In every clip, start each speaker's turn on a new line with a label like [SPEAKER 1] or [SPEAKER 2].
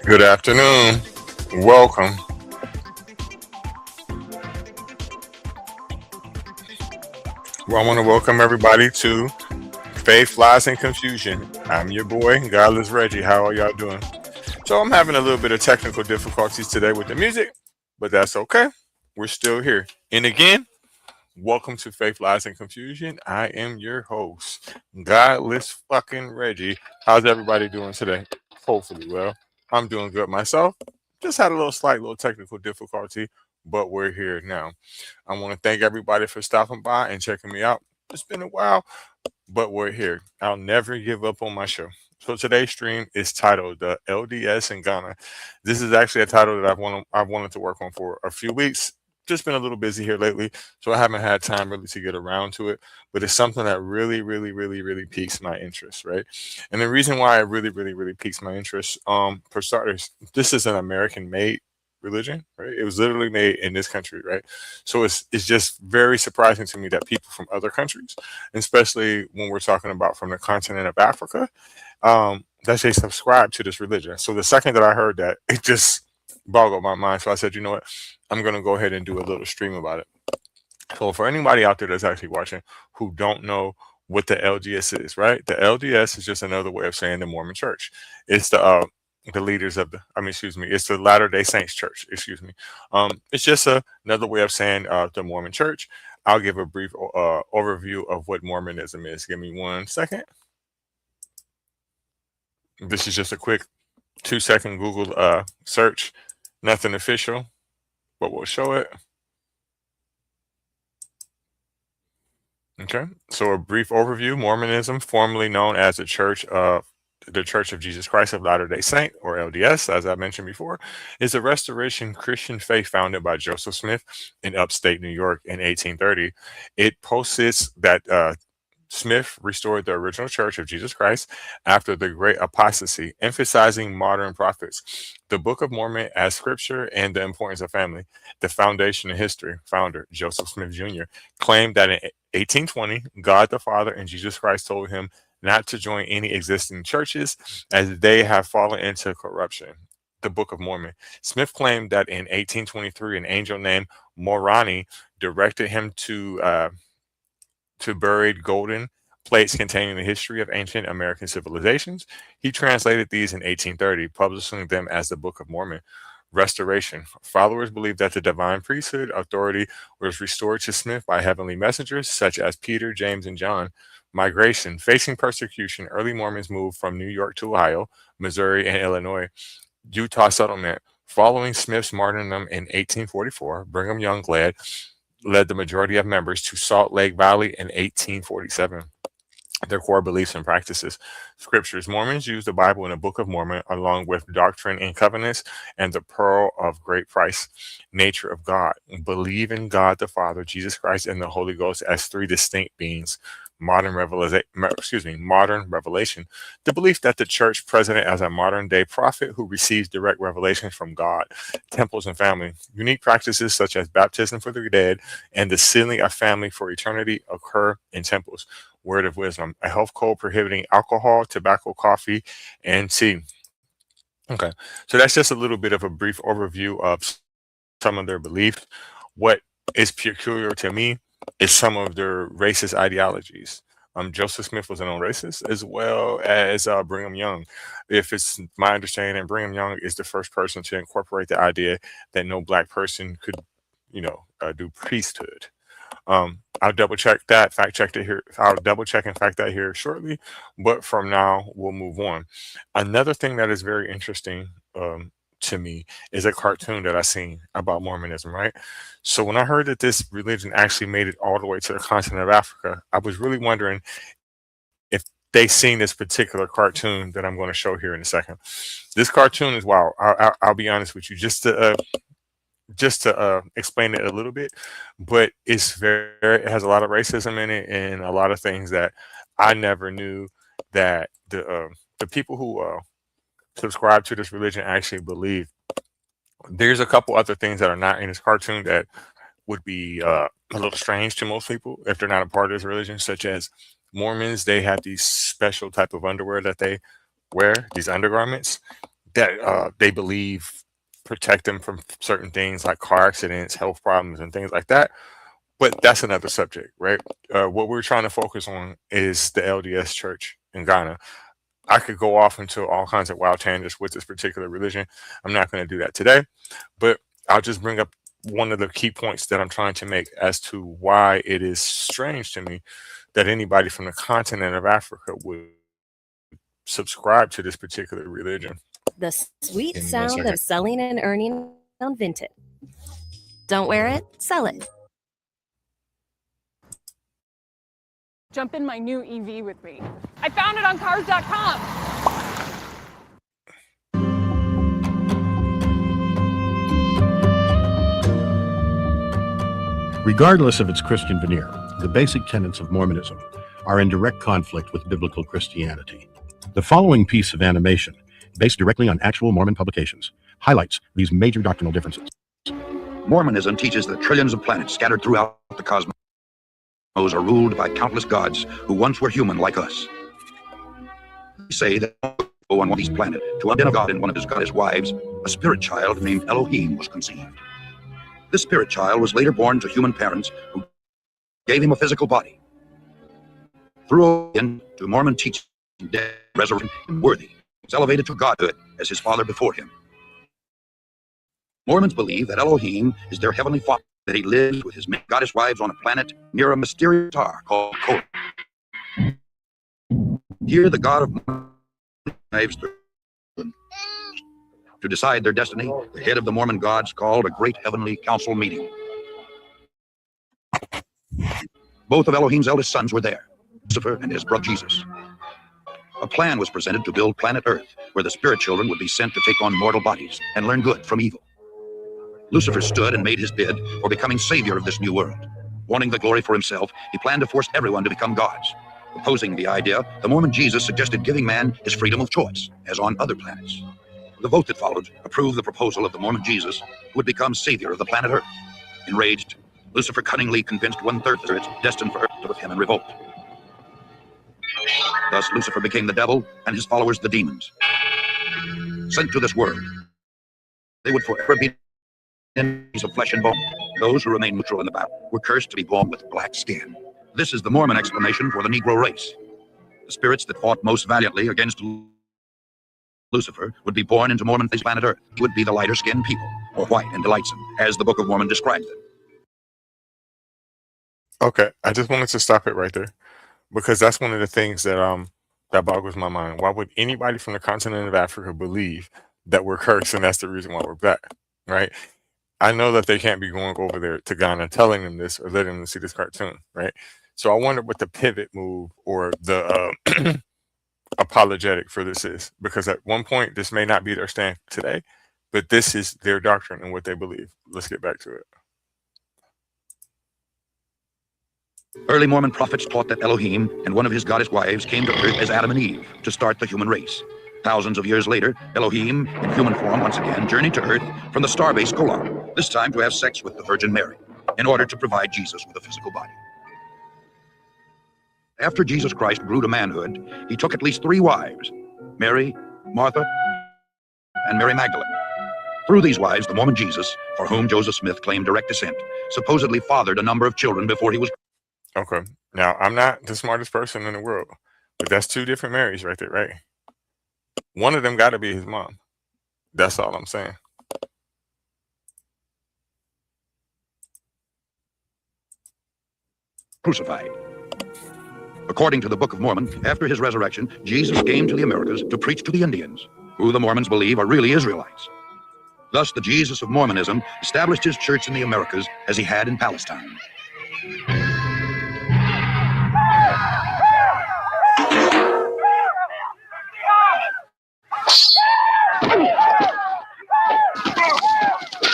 [SPEAKER 1] Good afternoon. Welcome. Well, I want to welcome everybody to Faith, Lies, and Confusion. I'm your boy, Godless Reggie. How are y'all doing? So, I'm having a little bit of technical difficulties today with the music, but that's okay. We're still here. And again, welcome to Faith, Lies, and Confusion. I am your host, Godless fucking Reggie. How's everybody doing today? Hopefully, well. I'm doing good myself. Just had a little technical difficulty, but we're here now. I want to thank everybody for stopping by and checking me out. It's been a while, but we're here. I'll never give up on my show. So today's stream is titled "The LDS in Ghana." This is actually a title that I've wanted to work on for a few weeks. Just been a little busy here lately, so I haven't had time really to get around to it. But it's something that really piques my interest, right? And the reason why it really piques my interest, for starters, this is an American-made religion, right? It was literally made in this country, right? So it's just very surprising to me that people from other countries, especially when we're talking about from the continent of Africa, that they subscribe to this religion. So the second that I heard that, it just boggled my mind. So I said, you know what, I'm gonna go ahead and do a little stream about it. So for anybody out there that's actually watching who don't know what the LDS is, right? The LDS is just another way of saying the Mormon Church. It's the leaders of the, I mean, excuse me, it's the Latter Day Saints Church. Excuse me. It's just another way of saying the Mormon Church. I'll give a brief overview of what Mormonism is. Give me 1 second. This is just a quick 2 second Google search. Nothing official, but we'll show it. Okay, so a brief overview. Mormonism, formerly known as the Church of Jesus Christ of Latter-day Saint, or LDS, as I mentioned before, is a restoration Christian faith founded by Joseph Smith in upstate New York in 1830. It posits that Smith restored the original Church of Jesus Christ after the Great Apostasy, emphasizing modern prophets, the Book of Mormon as scripture, and the importance of family. The foundation of history founder, Joseph Smith Jr., claimed that in 1820, God the Father and Jesus Christ told him not to join any existing churches as they have fallen into corruption. The Book of Mormon. Smith claimed that in 1823, an angel named Moroni directed him to buried golden plates containing the history of ancient American civilizations. He translated these in 1830, publishing them as the Book of Mormon. Restoration. Followers believe that the divine priesthood authority was restored to Smith by heavenly messengers such as Peter, James, and John. Migration. Facing persecution, early Mormons moved from New York to Ohio, Missouri, and Illinois. Utah settlement. Following Smith's martyrdom in 1844, Brigham Young led the majority of members to Salt Lake Valley in 1847. Their core beliefs and practices. Scriptures. Mormons use the Bible and the Book of Mormon along with Doctrine and Covenants and the Pearl of Great Price. Nature of God. Believe in God the Father, Jesus Christ, and the Holy Ghost as three distinct beings. Modern revelation. The belief that the church president as a modern day prophet who receives direct revelations from God. Temples and family. Unique practices such as baptism for the dead and the sealing of family for eternity occur in temples. Word of wisdom. A health code prohibiting alcohol, tobacco, coffee, and tea. Okay, so that's just a little bit of a brief overview of some of their beliefs. What is peculiar to me is some of their racist ideologies. Joseph Smith was a known racist, as well as Brigham Young. If it's my understanding, Brigham Young is the first person to incorporate the idea that no black person could, do priesthood. I'll double check that, fact check it here. I'll double check and fact that here shortly. But from now, we'll move on. Another thing that is very interesting to me is a cartoon that I seen about Mormonism, right? So when I heard that this religion actually made it all the way to the continent of Africa, I was really wondering if they seen this particular cartoon that I'm going to show here in a second. This cartoon is wow. I'll be honest with you, just to explain it a little bit, but it has a lot of racism in it and a lot of things that I never knew that the people who subscribe to this religion actually believe. There's a couple other things that are not in this cartoon that would be a little strange to most people if they're not a part of this religion, such as Mormons. They have these special type of underwear that they wear, these undergarments that they believe protect them from certain things like car accidents, health problems, and things like that. But that's another subject, right? What we're trying to focus on is the LDS Church in Ghana. I could go off into all kinds of wild tangents with this particular religion. I'm not going to do that today, but I'll just bring up one of the key points that I'm trying to make as to why it is strange to me that anybody from the continent of Africa would subscribe to this particular religion.
[SPEAKER 2] The sweet
[SPEAKER 1] Give me 1
[SPEAKER 2] sound
[SPEAKER 1] second.
[SPEAKER 2] of selling and earning on Vinted. Don't wear it, sell it.
[SPEAKER 3] Jump in my new EV with me. I found it on cars.com.
[SPEAKER 4] Regardless of its Christian veneer, the basic tenets of Mormonism are in direct conflict with biblical Christianity. The following piece of animation, based directly on actual Mormon publications, highlights these major doctrinal differences.
[SPEAKER 5] Mormonism teaches that trillions of planets scattered throughout the cosmos are ruled by countless gods who once were human like us. They say that on one of these planets, to a god and one of his goddess wives, a spirit child named Elohim was conceived. This spirit child was later born to human parents who gave him a physical body. Through to Mormon teaching, death, resurrection, and worthy, was elevated to godhood as his father before him. Mormons believe that Elohim is their heavenly father, that he lives with his goddess wives on a planet near a mysterious star called Kor. Here the god of wives to decide their destiny, the head of the Mormon gods called a great heavenly council meeting. Both of Elohim's eldest sons were there, Lucifer and his brother Jesus. A plan was presented to build planet Earth, where the spirit children would be sent to take on mortal bodies and learn good from evil. Lucifer stood and made his bid for becoming savior of this new world. Wanting the glory for himself, he planned to force everyone to become gods. Opposing the idea, the Mormon Jesus suggested giving man his freedom of choice, as on other planets. The vote that followed approved the proposal of the Mormon Jesus, who would become savior of the planet Earth. Enraged, Lucifer cunningly convinced one-third of the spirits destined for Earth to with him in revolt. Thus Lucifer became the devil and his followers the demons. Sent to this world, they would forever be enemies of flesh and bone. Those who remained neutral in the battle were cursed to be born with black skin. This is the Mormon explanation for the Negro race. The spirits that fought most valiantly against Lucifer would be born into Mormon-faced planet Earth. He would be the lighter-skinned people, or white and delightsome, as the Book of Mormon describes them.
[SPEAKER 1] Okay, I just wanted to stop it right there because that's one of the things that that boggles my mind. Why would anybody from the continent of Africa believe that we're cursed and that's the reason why we're black, right? I know that they can't be going over there to Ghana telling them this or letting them see this cartoon, right? So I wonder what the pivot move or the apologetic for this is, because at one point this may not be their stand today, but this is their doctrine and what they believe. Let's get back to it.
[SPEAKER 5] Early Mormon prophets taught that Elohim and one of his goddess wives came to Earth as Adam and Eve to start the human race. Thousands of years later, Elohim, in human form once again, journeyed to Earth from the starbase Kolar, this time to have sex with the Virgin Mary, in order to provide Jesus with a physical body. After Jesus Christ grew to manhood, he took at least 3 wives, Mary, Martha, and Mary Magdalene. Through these wives, the Mormon Jesus, for whom Joseph Smith claimed direct descent, supposedly fathered a number of children before he was.
[SPEAKER 1] Okay, now I'm not the smartest person in the world, but that's 2 different Marys right there, right? One of them got to be his mom. That's all I'm saying.
[SPEAKER 5] Crucified. According to the Book of Mormon, after his resurrection, Jesus came to the Americas to preach to the Indians, who the Mormons believe are really Israelites. Thus, the Jesus of Mormonism established his church in the Americas as he had in Palestine.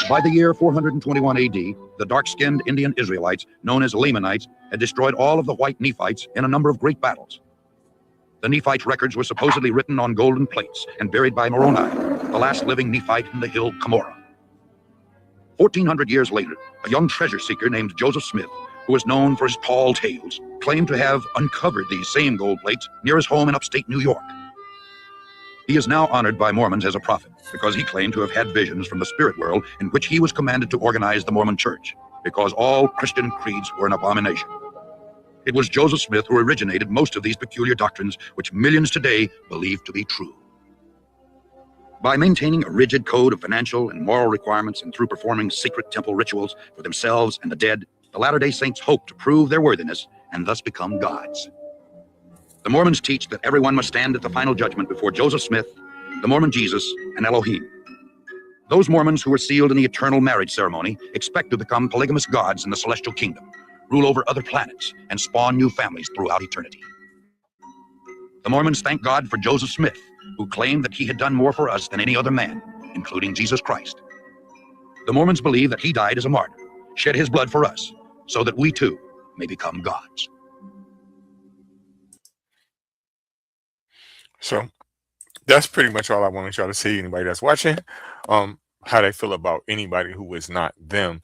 [SPEAKER 5] By the year 421 AD, the dark-skinned Indian Israelites, known as Lamanites, had destroyed all of the white Nephites in a number of great battles. The Nephite records were supposedly written on golden plates and buried by Moroni, the last living Nephite in the hill Cumorah. 1,400 years later, a young treasure seeker named Joseph Smith, who was known for his tall tales, claimed to have uncovered these same gold plates near his home in upstate New York. He is now honored by Mormons as a prophet because he claimed to have had visions from the spirit world in which he was commanded to organize the Mormon church, because all Christian creeds were an abomination. It was Joseph Smith who originated most of these peculiar doctrines, which millions today believe to be true. By maintaining a rigid code of financial and moral requirements and through performing secret temple rituals for themselves and the dead, the Latter-day Saints hope to prove their worthiness and thus become gods. The Mormons teach that everyone must stand at the final judgment before Joseph Smith, the Mormon Jesus, and Elohim. Those Mormons who were sealed in the eternal marriage ceremony expect to become polygamous gods in the celestial kingdom, rule over other planets, and spawn new families throughout eternity. The Mormons thank God for Joseph Smith, who claimed that he had done more for us than any other man, including Jesus Christ. The Mormons believe that he died as a martyr, shed his blood for us, so that we too may become gods.
[SPEAKER 1] So that's pretty much all I wanted y'all to see. Anybody that's watching, how they feel about anybody who is not them.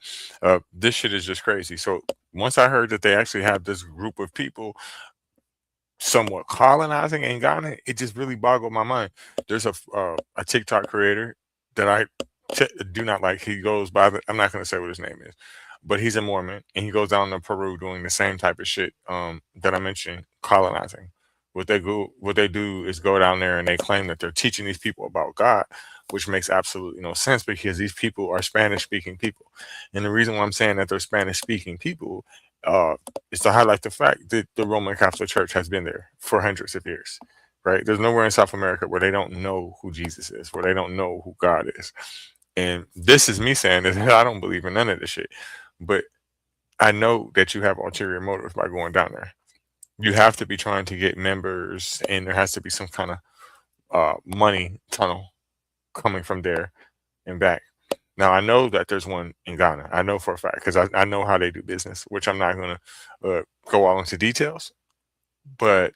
[SPEAKER 1] This shit is just crazy. So once I heard that they actually have this group of people somewhat colonizing in Ghana, it just really boggled my mind. There's a TikTok creator that I do not like. He goes by I'm not going to say what his name is, but he's a Mormon and he goes down to Peru doing the same type of shit that I mentioned, colonizing. What they do is go down there and they claim that they're teaching these people about God, which makes absolutely no sense because these people are Spanish-speaking people. And the reason why I'm saying that they're Spanish-speaking people is to highlight the fact that the Roman Catholic Church has been there for hundreds of years, right? There's nowhere in South America where they don't know who Jesus is, where they don't know who God is. And this is me saying that I don't believe in none of this shit. But I know that you have ulterior motives by going down there. You have to be trying to get members, and there has to be some kind of money tunnel coming from there and back. Now, I know that there's one in Ghana. I know for a fact because I know how they do business, which I'm not going to go all into details, but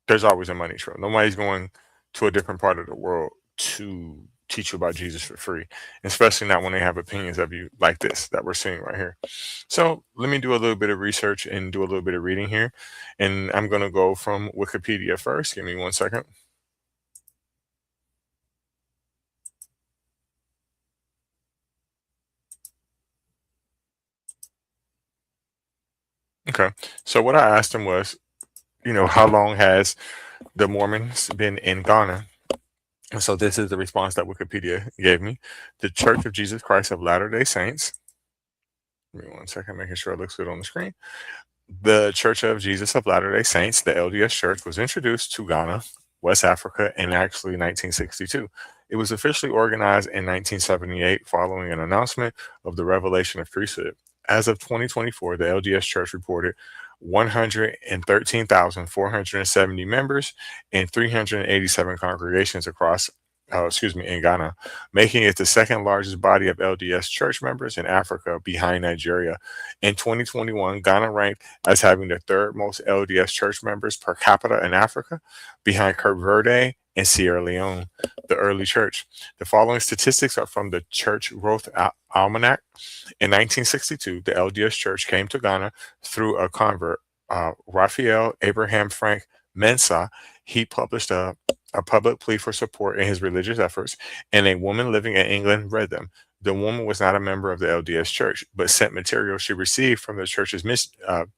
[SPEAKER 1] there's always a money trail. Nobody's going to a different part of the world to teach you about Jesus for free, especially not when they have opinions of you like this that we're seeing right here. So let me do a little bit of research and do a little bit of reading here. And I'm going to go from Wikipedia first. Give me 1 second. Okay. So what I asked him was, how long has the Mormons been in Ghana? And so this is the response that Wikipedia gave me. The Church of Jesus Christ of Latter-day Saints. Give me 1 second, making sure it looks good on the screen. The Church of Jesus of Latter-day Saints, the LDS Church, was introduced to Ghana, West Africa, in actually 1962. It was officially organized in 1978 following an announcement of the revelation of priesthood. As of 2024, the LDS Church reported 113,470 members and 387 congregations across, in Ghana, making it the second largest body of LDS church members in Africa behind Nigeria. In 2021, Ghana ranked as having the third most LDS church members per capita in Africa, behind Cape Verde and Sierra Leone, the early church. The following statistics are from the Church Growth Almanac. In 1962, the LDS Church came to Ghana through a convert, Raphael Abraham Frank Mensah. He published a public plea for support in his religious efforts, and a woman living in England read them. The woman was not a member of the LDS Church, but sent material she received from the church's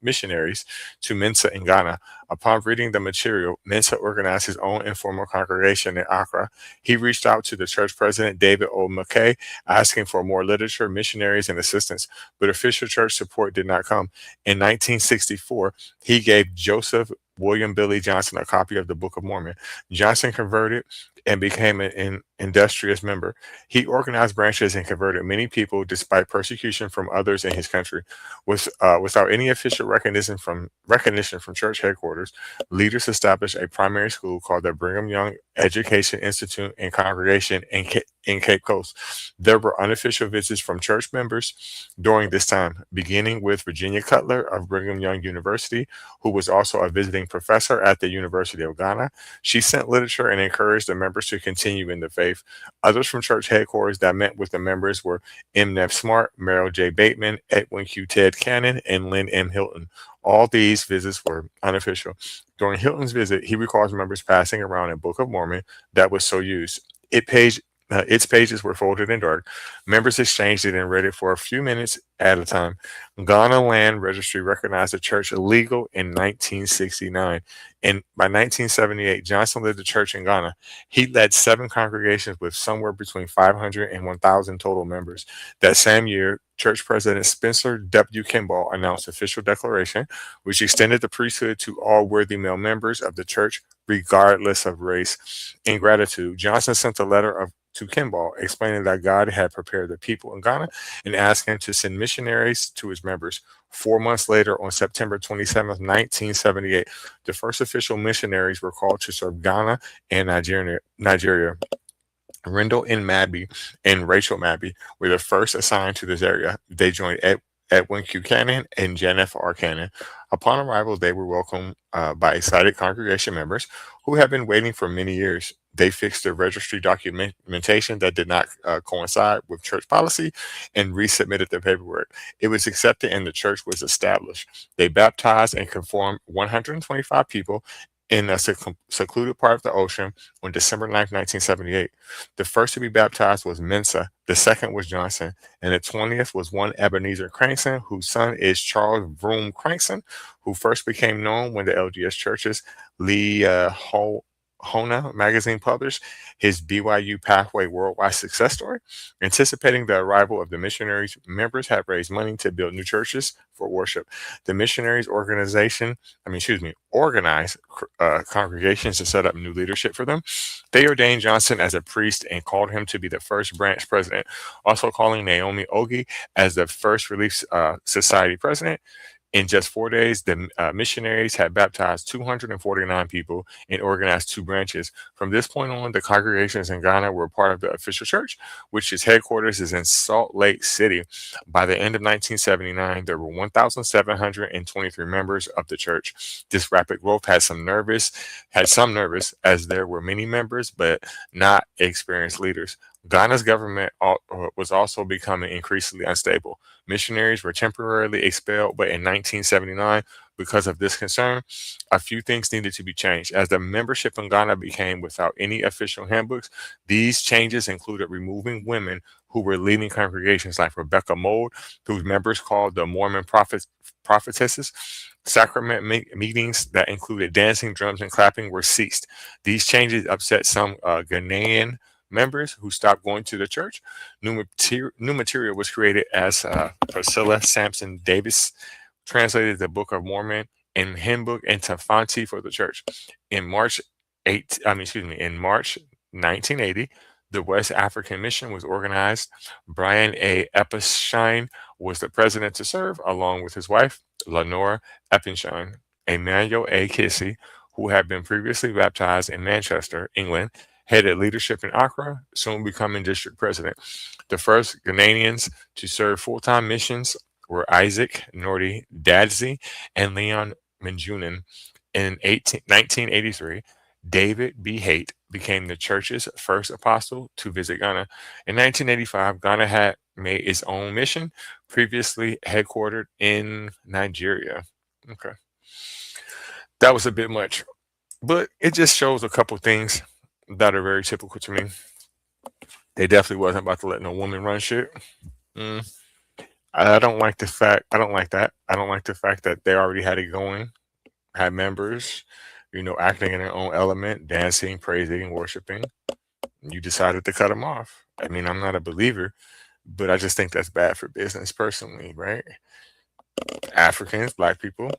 [SPEAKER 1] missionaries to Mensah in Ghana. Upon reading the material, Mensah organized his own informal congregation in Accra. He reached out to the church president, David O. McKay, asking for more literature, missionaries, and assistance, but official church support did not come. In 1964, he gave Joseph William Billy Johnson a copy of the Book of Mormon. Johnson converted and became an industrious member. He organized branches and converted many people despite persecution from others in his country. Without any official recognition from church headquarters, leaders established a primary school called the Brigham Young Education Institute and Congregation in Cape Coast. There were unofficial visits from church members during this time, beginning with Virginia Cutler of Brigham Young University, who was also a visiting professor at the University of Ghana. She sent literature and encouraged the members to continue in the faith. faith. Others from church headquarters that met with the members were M. Neff Smart, Merrill J. Bateman, Edwin Q. Ted Cannon, and Lynn M. Hilton. All these visits were unofficial. During Hilton's visit, he recalls members passing around a Book of Mormon that was so used. Its pages were folded in dark. Members exchanged it and read it for a few minutes at a time. Ghana Land Registry recognized the church illegal in 1969. And by 1978, Johnson led the church in Ghana. He led 7 congregations with somewhere between 500 and 1,000 total members. That same year, Church President Spencer W. Kimball announced official declaration, which extended the priesthood to all worthy male members of the church, regardless of race. In gratitude, Johnson sent a letter to Kimball explaining that God had prepared the people in Ghana and asked him to send missionaries to his members. 4 months later, on September 27, 1978, the first official missionaries were called to serve Ghana and Nigeria. Rendell N. Mabby and Rachel Mabby were the first assigned to this area. They joined Edwin Q. Cannon and Jennifer R. Cannon. Upon arrival, they were welcomed by excited congregation members who had been waiting for many years. They fixed the registry documentation that did not coincide with church policy and resubmitted the paperwork. It was accepted and the church was established. They baptized and conformed 125 people in a secluded part of the ocean on December 9, 1978. The first to be baptized was Mensa, the second was Johnson, and the 20th was one Ebenezer Cranston, whose son is Charles Vroom Cranston, who first became known when the LDS churches Lee Hona magazine published his BYU Pathway Worldwide Success Story. Anticipating the arrival of the missionaries, members had raised money to build new churches for worship. The missionaries organized congregations to set up new leadership for them. They ordained Johnson as a priest and called him to be the first branch president, also calling Naomi Ogi as the first Relief Society president. In just 4 days, the missionaries had baptized 249 people and organized 2 branches. From this point on, the congregations in Ghana were part of the official church, which its headquarters is in Salt Lake City. By the end of 1979, there were 1,723 members of the church. This rapid growth had some nervous, as there were many members, but not experienced leaders. Ghana's government was also becoming increasingly unstable. Missionaries were temporarily expelled, but in 1979, because of this concern, a few things needed to be changed. As the membership in Ghana became without any official handbooks, these changes included removing women who were leading congregations like Rebecca Mould, whose members called the Mormon prophetesses. Sacrament meetings that included dancing, drums, and clapping were ceased. These changes upset some Ghanaian members who stopped going to the church. New material was created as Priscilla Sampson Davis translated the Book of Mormon and hymn book into Fanti for the church. In March 1980, the West African Mission was organized. Brian A. Eppenstein was the president to serve, along with his wife, Lenora Eppenstein. Emmanuel A. Kissy, who had been previously baptized in Manchester, England, headed leadership in Accra, soon becoming district president. The first Ghanaians to serve full-time missions were Isaac Nordy Dadzi and Leon Minjunin. In 1983, David B. Haight became the church's first apostle to visit Ghana. In 1985, Ghana had made its own mission, previously headquartered in Nigeria. Okay. That was a bit much, but it just shows a couple things that are very typical to me. They definitely wasn't about to let no woman run shit. I don't like the fact. I don't like that. I don't like the fact that they already had it going, had members, acting in their own element, dancing, praising, worshiping. You decided to cut them off. I mean, I'm not a believer, but I just think that's bad for business personally, right? Africans, Black people,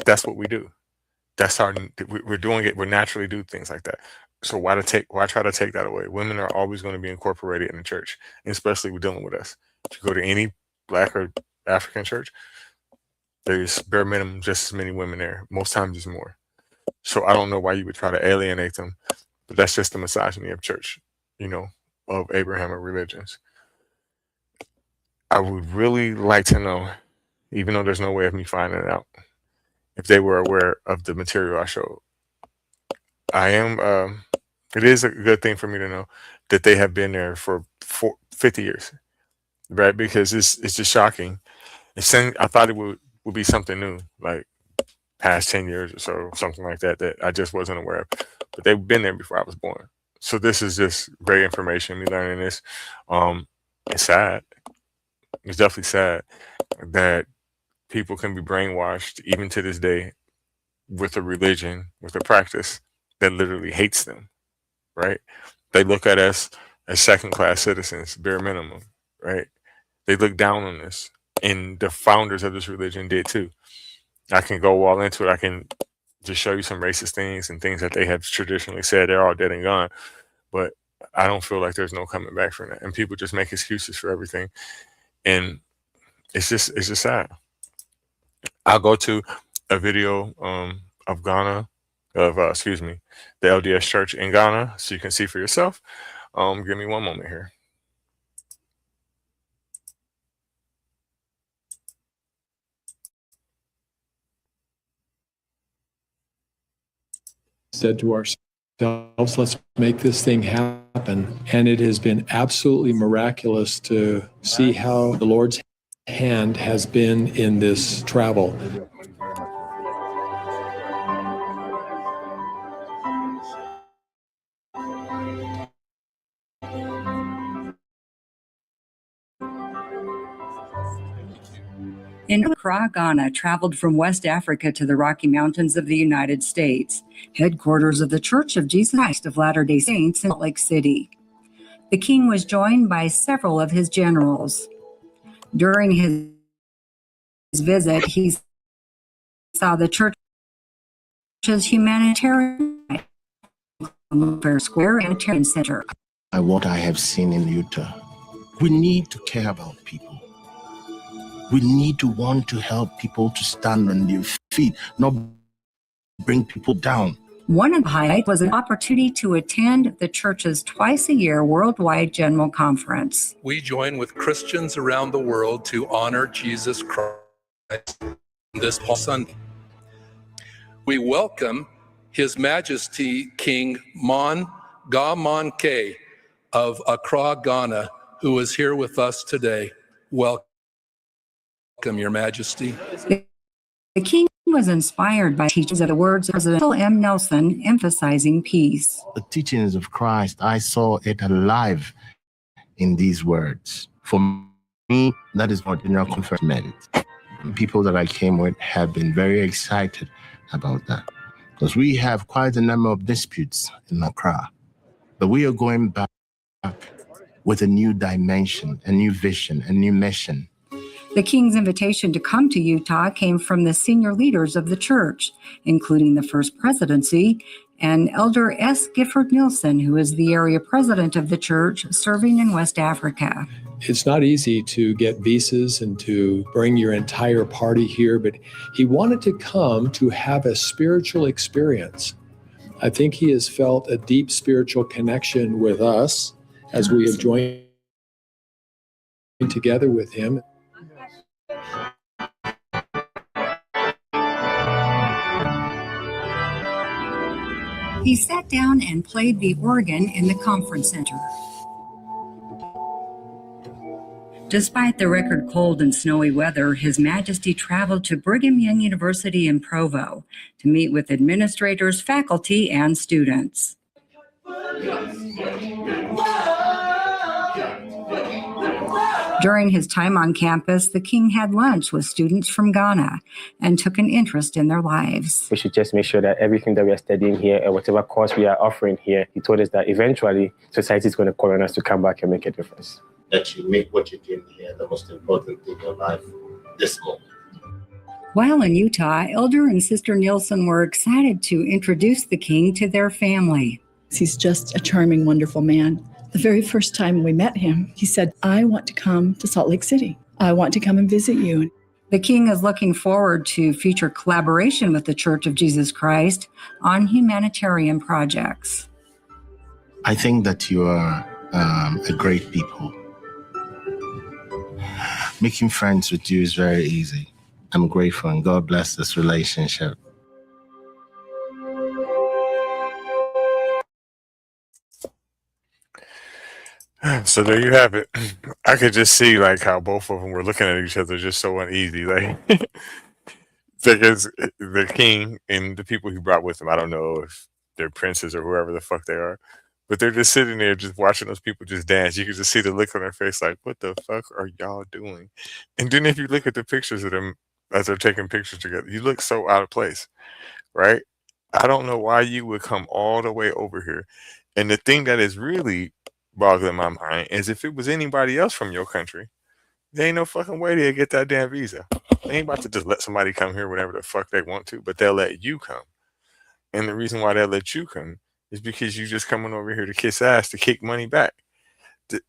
[SPEAKER 1] that's what we do. That's how we're doing it. We naturally do things like that. So why try to take that away? Women are always going to be incorporated in the church, especially with dealing with us. If you go to any Black or African church, there's bare minimum just as many women there. Most times there's more. So I don't know why you would try to alienate them, but that's just the misogyny of church, of Abrahamic religions. I would really like to know, even though there's no way of me finding it out, if they were aware of the material I showed. I am It is a good thing for me to know that they have been there for 50 years, right? Because it's just shocking. I thought it would be something new, like past 10 years or so, something like that, that I just wasn't aware of. But they've been there before I was born. So this is just great information, me learning this. It's sad. It's definitely sad that people can be brainwashed, even to this day, with a religion, with a practice that literally hates them, right? They look at us as second-class citizens, bare minimum, right? They look down on us. And the founders of this religion did too. I can go all into it. I can just show you some racist things and things that they have traditionally said. They're all dead and gone. But I don't feel like there's no coming back from that. And people just make excuses for everything. And it's just sad. I'll go to a video of Ghana, excuse me, the LDS church in Ghana, so you can see for yourself. Give me one moment here.
[SPEAKER 6] Said to ourselves, let's make this thing happen. And it has been absolutely miraculous to see how the Lord's hand has been in this travel.
[SPEAKER 7] Accra, Ghana traveled from West Africa to the Rocky Mountains of the United States, headquarters of the Church of Jesus Christ of Latter-day Saints in Salt Lake City. The king was joined by several of his generals. During his visit, he saw the church's humanitarian square humanitarian center.
[SPEAKER 8] What I have seen in Utah, we need to care about people. We need to want to help people to stand on their feet, not bring people down.
[SPEAKER 7] One of the highlights was an opportunity to attend the church's twice-a-year worldwide general conference.
[SPEAKER 9] We join with Christians around the world to honor Jesus Christ this Palm Sunday. We welcome His Majesty King Mon Gamonke of Accra, Ghana, who is here with us today. Welcome, Your Majesty.
[SPEAKER 7] The king was inspired by teachings of the words of President M. Nelson emphasizing peace.
[SPEAKER 8] The teachings of Christ, I saw it alive in these words. For me, that is what General Conference meant. People that I came with have been very excited about that, because we have quite a number of disputes in Accra. But we are going back with a new dimension, a new vision, a new mission.
[SPEAKER 7] The king's invitation to come to Utah came from the senior leaders of the church, including the First Presidency and Elder S. Gifford Nielsen, who is the area president of the church serving in West Africa.
[SPEAKER 6] It's not easy to get visas and to bring your entire party here, but he wanted to come to have a spiritual experience. I think he has felt a deep spiritual connection with us as we have joined together with him.
[SPEAKER 7] He sat down and played the organ in the conference center. Despite the record cold and snowy weather, His Majesty traveled to Brigham Young University in Provo to meet with administrators, faculty, and students. During his time on campus, the king had lunch with students from Ghana and took an interest in their lives.
[SPEAKER 10] We should just make sure that everything that we are studying here and whatever course we are offering here, he told us that eventually society is going to call on us to come back and make a difference.
[SPEAKER 8] That you make what you're doing here the most important thing in your life this moment.
[SPEAKER 7] While in Utah, Elder and Sister Nielsen were excited to introduce the king to their family.
[SPEAKER 11] He's just a charming, wonderful man. The very first time we met him, he said, I want to come to Salt Lake City. I want to come and visit you.
[SPEAKER 7] The king is looking forward to future collaboration with the Church of Jesus Christ on humanitarian projects.
[SPEAKER 8] I think that you are a great people. Making friends with you is very easy. I'm grateful, and God bless this relationship.
[SPEAKER 1] So there you have it. I could just see like how both of them were looking at each other just so uneasy. Like because the king and the people he brought with him, I don't know if they're princes or whoever the fuck they are, but they're just sitting there just watching those people just dance. You can just see the look on their face like, what the fuck are y'all doing? And then if you look at the pictures of them as they're taking pictures together, you look so out of place, right? I don't know why you would come all the way over here. And the thing that is really boggling my mind is if it was anybody else from your country, there ain't no fucking way they'd get that damn visa. They ain't about to just let somebody come here whenever the fuck they want to, but they'll let you come. And the reason why they'll let you come is because you just coming over here to kiss ass to kick money back.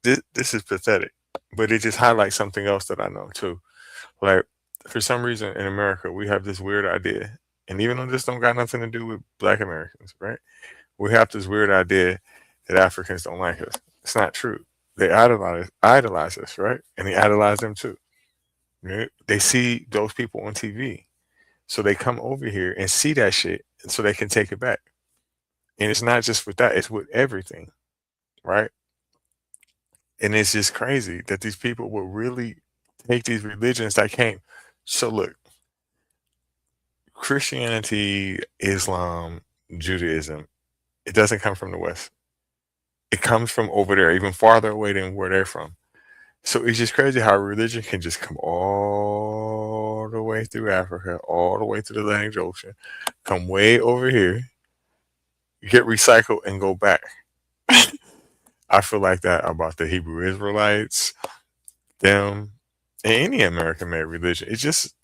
[SPEAKER 1] This is pathetic. But it just highlights something else that I know too. Like, for some reason in America, we have this weird idea. And even though this don't got nothing to do with black Americans, right? We have this weird idea that Africans don't like us. It's not true. They idolize us, right? And they idolize them too. Right? They see those people on TV. So they come over here and see that shit so they can take it back. And it's not just with that, it's with everything, right? And it's just crazy that these people will really take these religions that came. So look, Christianity, Islam, Judaism, it doesn't come from the West. It comes from over there, even farther away than where they're from. So it's just crazy how religion can just come all the way through Africa, all the way to the Atlantic Ocean, come way over here, get recycled, and go back. I feel like that about the Hebrew Israelites, them, and any American-made religion. It's just,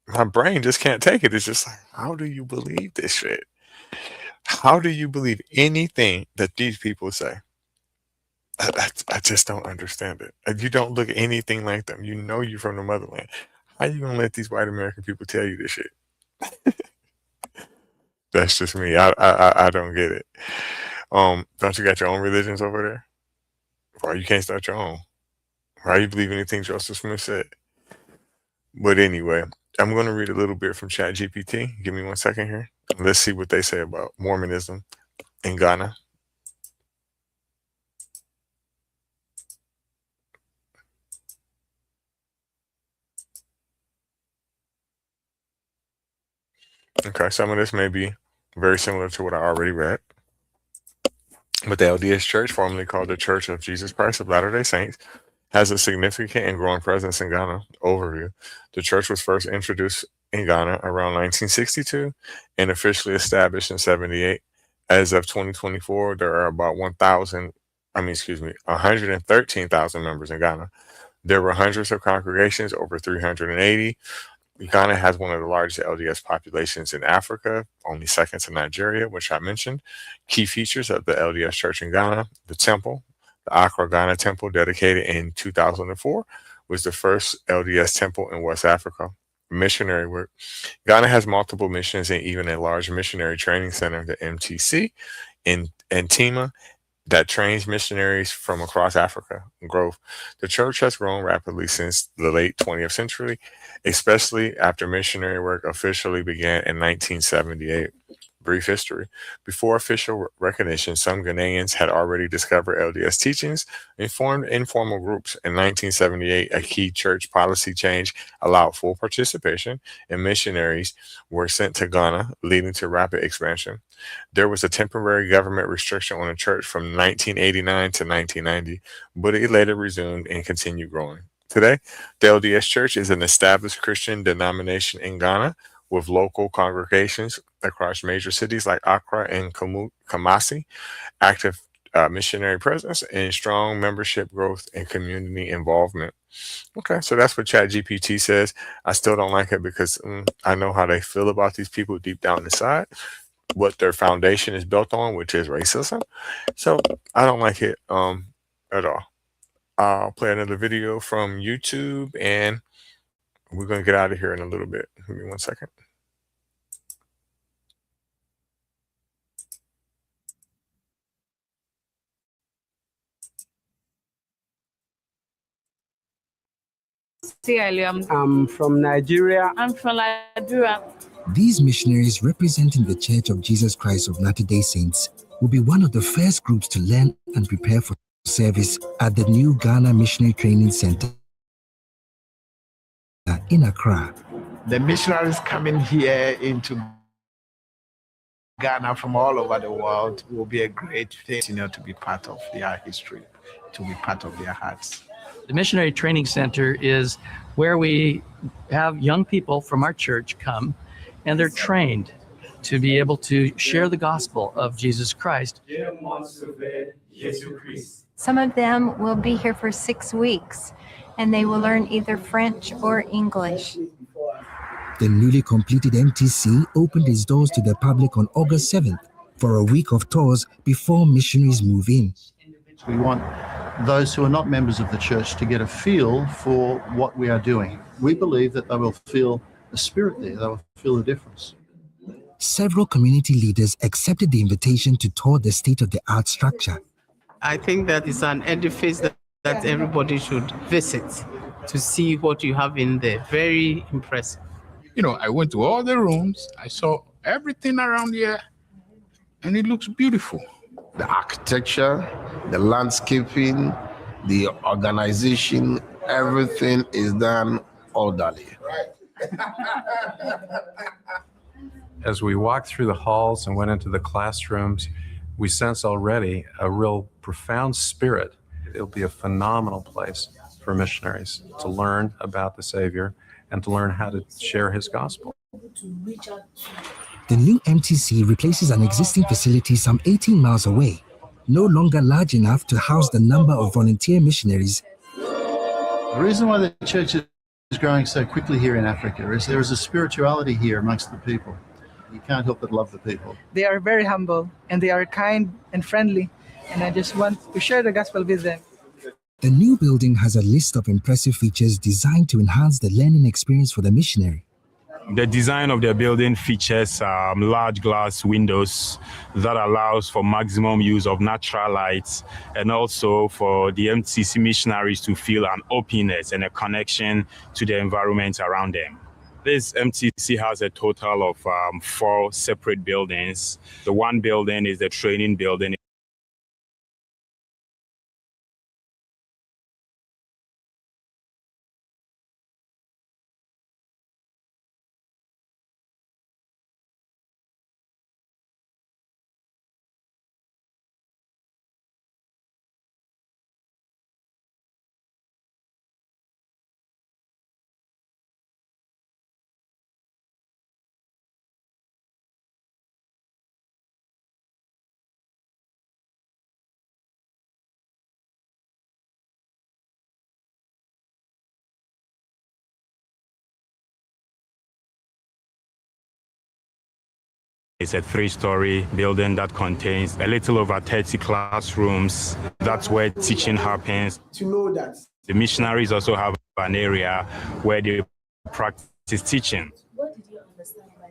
[SPEAKER 1] my brain just can't take it. It's just like, how do you believe this shit? How do you believe anything that these people say? I just don't understand it. You don't look anything like them. You know you're from the motherland. How you gonna let these white American people tell you this shit? That's just me. I don't get it. Don't you got your own religions over there? Why you can't start your own? Why you believe anything Joseph Smith said? But anyway, I'm going to read a little bit from ChatGPT. Give me 1 second here. Let's see what they say about Mormonism in Ghana. Okay, some of this may be very similar to what I already read. But the LDS Church, formerly called the Church of Jesus Christ of Latter-day Saints, has a significant and growing presence in Ghana. Overview. The church was first introduced in Ghana around 1962 and officially established in 78. As of 2024, there are about 113,000 members in Ghana. There were hundreds of congregations, over 380. Ghana has one of the largest LDS populations in Africa, only second to Nigeria, which I mentioned. Key features of the LDS Church in Ghana: the temple, the Accra Ghana Temple, dedicated in 2004, was the first LDS temple in West Africa. Missionary work. Ghana has multiple missions and even a large missionary training center, the MTC, in Antima, that trains missionaries from across Africa. Growth. The church has grown rapidly since the late 20th century, especially after missionary work officially began in 1978. Brief history. Before official recognition, some Ghanaians had already discovered LDS teachings and formed informal groups. In 1978, a key church policy change allowed full participation, and missionaries were sent to Ghana, leading to rapid expansion. There was a temporary government restriction on the church from 1989 to 1990, but it later resumed and continued growing. Today, the LDS Church is an established Christian denomination in Ghana with local congregations across major cities like Accra and Kumasi, active missionary presence, and strong membership growth and community involvement. Okay, so that's what ChatGPT says. I still don't like it because I know how they feel about these people deep down inside, what their foundation is built on, which is racism. So I don't like it at all. I'll play another video from YouTube and we're going to get out of here in a little bit. Give me 1 second.
[SPEAKER 12] I'm from Nigeria.
[SPEAKER 3] I'm from Nigeria.
[SPEAKER 13] These missionaries representing the Church of Jesus Christ of Latter-day Saints will be one of the first groups to learn and prepare for service at the new Ghana Missionary Training Center in Accra.
[SPEAKER 8] The missionaries coming here into Ghana from all over the world will be a great thing, to be part of their history, to be part of their hearts.
[SPEAKER 14] The Missionary Training Center is where we have young people from our church come, and they're trained to be able to share the gospel of Jesus Christ.
[SPEAKER 15] Some of them will be here for 6 weeks, and they will learn either French or English.
[SPEAKER 13] The newly completed MTC opened its doors to the public on August 7th for a week of tours before missionaries move in.
[SPEAKER 16] We want those who are not members of the church to get a feel for what we are doing. We believe that they will feel the spirit there, they will feel the difference.
[SPEAKER 13] Several community leaders accepted the invitation to tour the state-of-the-art structure.
[SPEAKER 17] I think that it's an edifice that everybody should visit to see what you have in there. Very impressive.
[SPEAKER 18] I went to all the rooms, I saw everything around here, and it looks beautiful.
[SPEAKER 8] The architecture, the landscaping, the organization, everything is done orderly.
[SPEAKER 19] As we walked through the halls and went into the classrooms, we sense already a real profound spirit. It'll be a phenomenal place for missionaries to learn about the Savior and to learn how to share his gospel.
[SPEAKER 13] The new MTC replaces an existing facility some 18 miles away, no longer large enough to house the number of volunteer missionaries.
[SPEAKER 16] The reason why the church is growing so quickly here in Africa is there is a spirituality here amongst the people. You can't help but love the people.
[SPEAKER 20] They are very humble and they are kind and friendly, and I just want to share the gospel with them.
[SPEAKER 13] The new building has a list of impressive features designed to enhance the learning experience for the missionary.
[SPEAKER 21] The design of the building features large glass windows that allows for maximum use of natural light, and also for the MTC missionaries to feel an openness and a connection to the environment around them. This MTC has a total of 4 separate buildings. The one building is the training building. It's a 3-story building that contains a little over 30 classrooms. That's where teaching happens.
[SPEAKER 22] To know that
[SPEAKER 21] the missionaries also have an area where they practice teaching.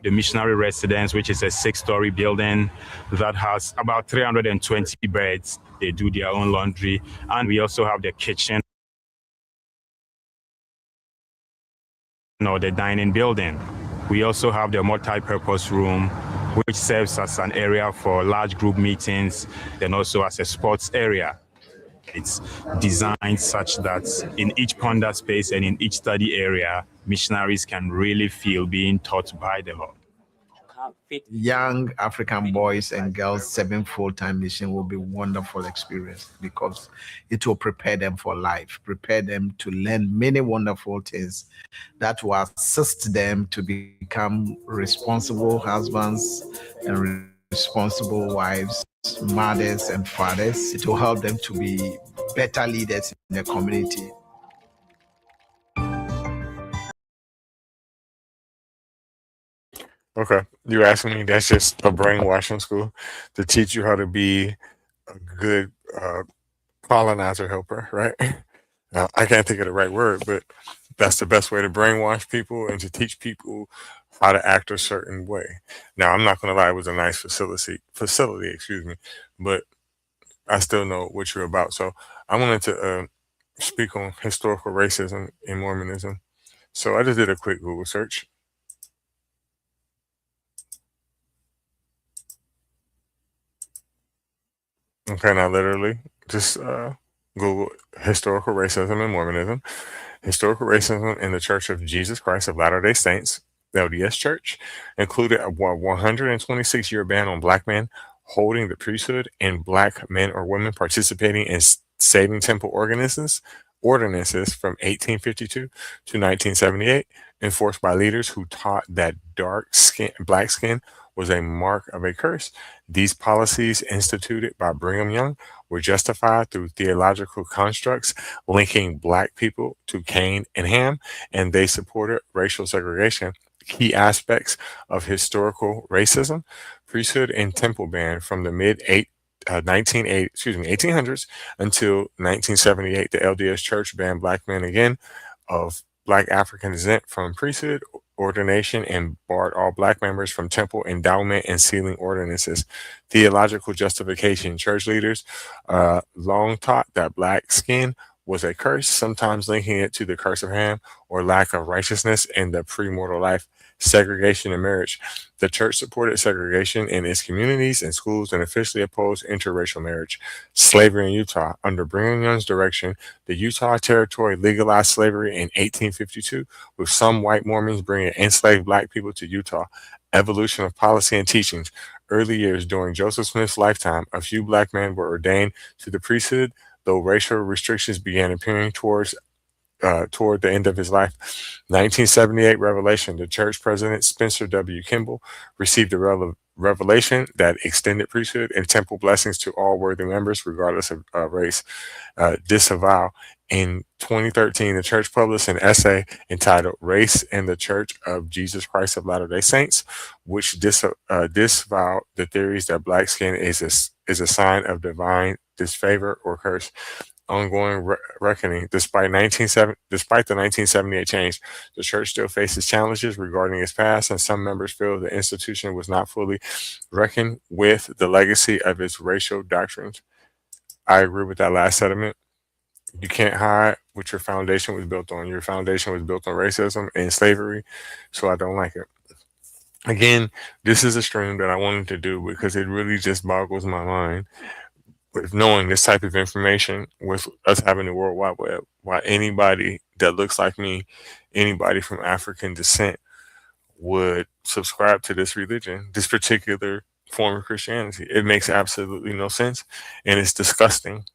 [SPEAKER 21] The missionary residence, which is a 6-story building that has about 320 beds. They do their own laundry. And we also have the kitchen, the dining building. We also have the multi-purpose room, which serves as an area for large group meetings, and also as a sports area. It's designed such that in each ponder space and in each study area, missionaries can really feel being taught by the Lord.
[SPEAKER 8] Young African boys and girls serving full-time mission will be a wonderful experience because it will prepare them for life, prepare them to learn many wonderful things that will assist them to become responsible husbands and responsible wives, mothers and fathers. It will help them to be better leaders in the community.
[SPEAKER 1] Okay, you asking me? That's just a brainwashing school to teach you how to be a good colonizer helper, right? Now, I can't think of the right word, but that's the best way to brainwash people and to teach people how to act a certain way. Now, I'm not going to lie; it was a nice facility, but I still know what you're about. So I wanted to speak on historical racism in Mormonism. So I just did a quick Google search. Okay, now literally just Google historical racism and Mormonism. Historical racism in the Church of Jesus Christ of Latter-day Saints, the LDS Church, included a 126-year ban on black men holding the priesthood and black men or women participating in saving temple ordinances from 1852 to 1978, enforced by leaders who taught that black skin was a mark of a curse. These policies, instituted by Brigham Young, were justified through theological constructs linking black people to Cain and Ham, and they supported racial segregation. Key aspects of historical racism: priesthood and temple ban from the mid 1800s until 1978. The LDS Church banned black men again of black African descent from priesthood ordination and barred all black members from temple endowment and sealing ordinances. Theological justification: church leaders long taught that black skin was a curse, sometimes linking it to the curse of Ham or lack of righteousness in the premortal life. Segregation in marriage: the church supported segregation in its communities and schools and officially opposed interracial marriage. Slavery in Utah: under Brigham Young's direction, the Utah Territory legalized slavery in 1852, with some white Mormons bringing enslaved black people to Utah. Evolution of policy and teachings: early years during Joseph Smith's lifetime, a few black men were ordained to the priesthood, though racial restrictions began appearing toward the end of his life. 1978 revelation: the church president Spencer W. Kimball received a revelation that extended priesthood and temple blessings to all worthy members, regardless of race. Disavow: in 2013, the church published an essay entitled "Race in the Church of Jesus Christ of Latter-day Saints," which disavowed the theories that black skin is a sign of divine disfavor or curse. Ongoing reckoning: despite the 1978 change, the church still faces challenges regarding its past, and some members feel the institution was not fully reckoned with the legacy of its racial doctrines. I agree with that last sentiment. You can't hide what your foundation was built on. Your foundation was built on racism and slavery, so I don't like it. Again, this is a stream that I wanted to do because it really just boggles my mind with knowing this type of information, with us having the World Wide Web, why anybody that looks like me, anybody from African descent, would subscribe to this religion, this particular form of Christianity. It makes absolutely no sense, and it's disgusting.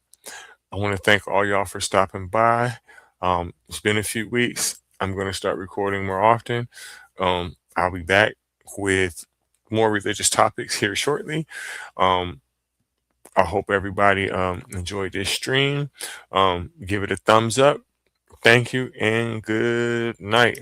[SPEAKER 1] I want to thank all y'all for stopping by. It's been a few weeks. I'm going to start recording more often. I'll be back with more religious topics here shortly. I hope everybody enjoyed this stream. Give it a thumbs up. Thank you and good night.